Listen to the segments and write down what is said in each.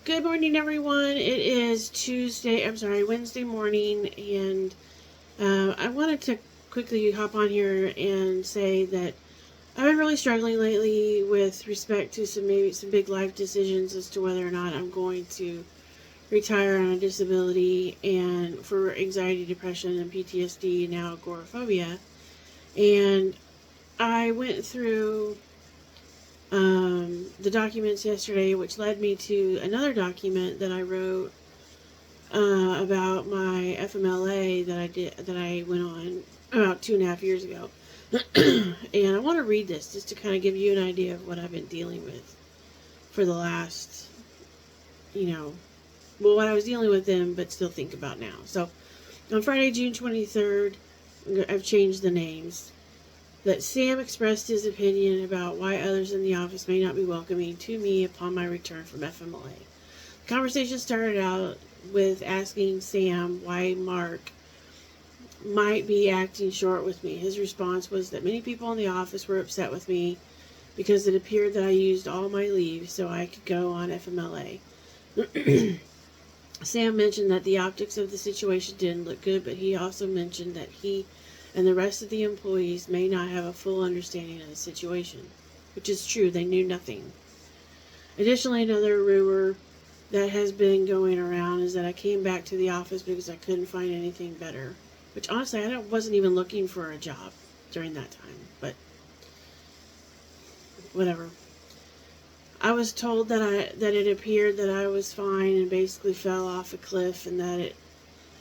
Good morning, everyone. It is Wednesday morning, and I wanted to quickly hop on here and say that I've been really struggling lately with respect to some big life decisions as to whether or not I'm going to retire on a disability and for anxiety, depression, and PTSD, and now agoraphobia. And I went through the documents yesterday, which led me to another document that I wrote about my FMLA that I went on about 2.5 years ago. And I want to read this just to kind of give you an idea of what I've been dealing with for the last, what I was dealing with then, but still think about now. So on Friday, June 23rd, I've changed the names. That Sam expressed his opinion about why others in the office may not be welcoming to me upon my return from FMLA. The conversation started out with asking Sam why Mark might be acting short with me. His response was that many people in the office were upset with me because it appeared that I used all my leave so I could go on FMLA. Sam mentioned that the optics of the situation didn't look good, but he also mentioned that he and the rest of the employees may not have a full understanding of the situation, which is true. They knew nothing. Additionally, another rumor that has been going around is that I came back to the office because I couldn't find anything better, which honestly I wasn't even looking for a job during that time, but whatever. I was told that it appeared that I was fine and basically fell off a cliff, and that it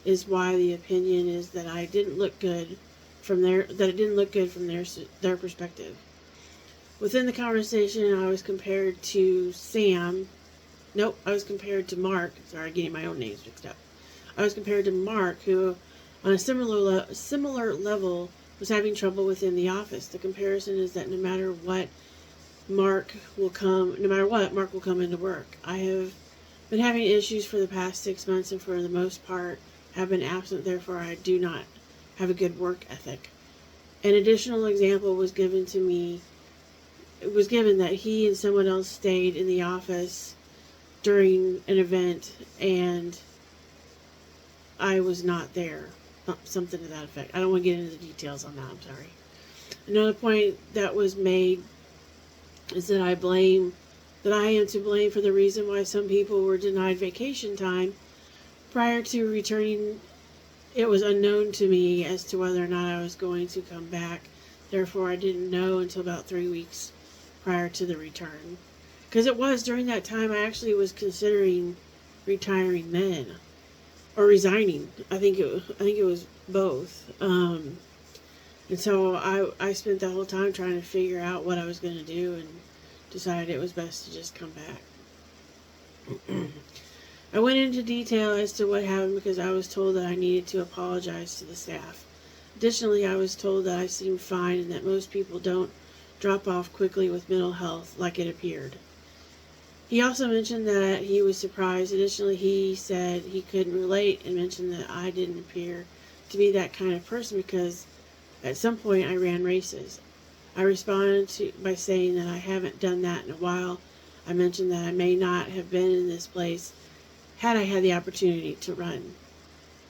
is why the opinion is that I didn't look good from their perspective. Within the conversation, I was compared to I was compared to Mark. Sorry, getting my own names mixed up. I was compared to Mark, who, on a similar level, was having trouble within the office. The comparison is that no matter what, Mark will come into work. I have been having issues for the past 6 months, and for the most part have been absent. Therefore, I do not have a good work ethic. An additional example was given to me. It was given that he and someone else stayed in the office during an event, and I was not there. Something to that effect. I don't want to get into the details on that. I'm sorry. Another point that was made is that I am to blame for the reason why some people were denied vacation time prior to returning. It was unknown to me as to whether or not I was going to come back. Therefore, I didn't know until about 3 weeks prior to the return. Because it was during that time I actually was considering retiring then, or resigning. I think it was both. And so I spent the whole time trying to figure out what I was going to do, and decided it was best to just come back. I went into detail as to what happened because I was told that I needed to apologize to the staff. Additionally, I was told that I seemed fine and that most people don't drop off quickly with mental health like it appeared. He also mentioned that he was surprised. Additionally, he said he couldn't relate and mentioned that I didn't appear to be that kind of person because at some point I ran races. I responded by saying that I haven't done that in a while. I mentioned that I may not have been in this place had I had the opportunity to run.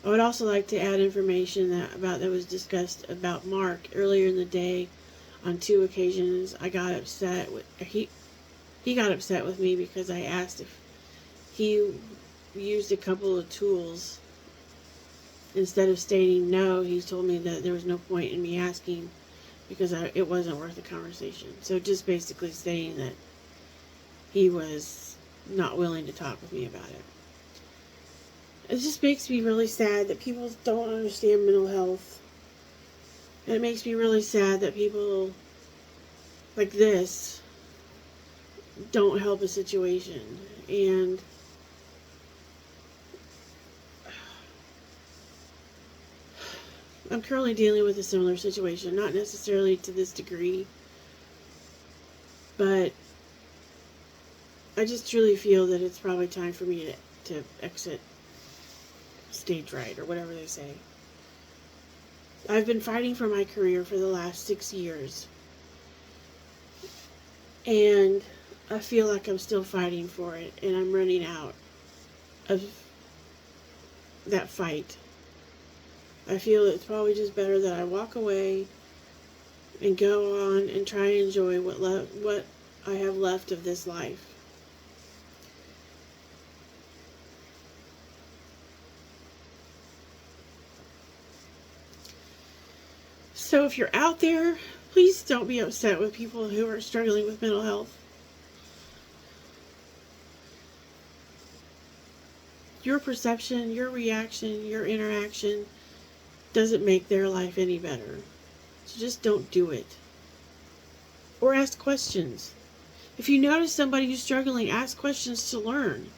I would also like to add information that was discussed about Mark earlier in the day. On 2 occasions, I got upset with he got upset with me because I asked if he used a couple of tools. Instead of stating no, he told me that there was no point in me asking because it wasn't worth the conversation. So just basically saying that he was not willing to talk with me about it. It just makes me really sad that people don't understand mental health. And it makes me really sad that people like this don't help a situation. And I'm currently dealing with a similar situation, not necessarily to this degree, but I just truly feel that it's probably time for me to exit stage right, or whatever they say. I've been fighting for my career for the last 6 years, and I feel like I'm still fighting for it, and I'm running out. of that fight. I feel it's probably just better that I walk away and go on and try and enjoy what I have left of this life. So if you're out there, please don't be upset with people who are struggling with mental health. Your perception, your reaction, your interaction doesn't make their life any better. So just don't do it. Or ask questions. If you notice somebody who's struggling, ask questions to learn.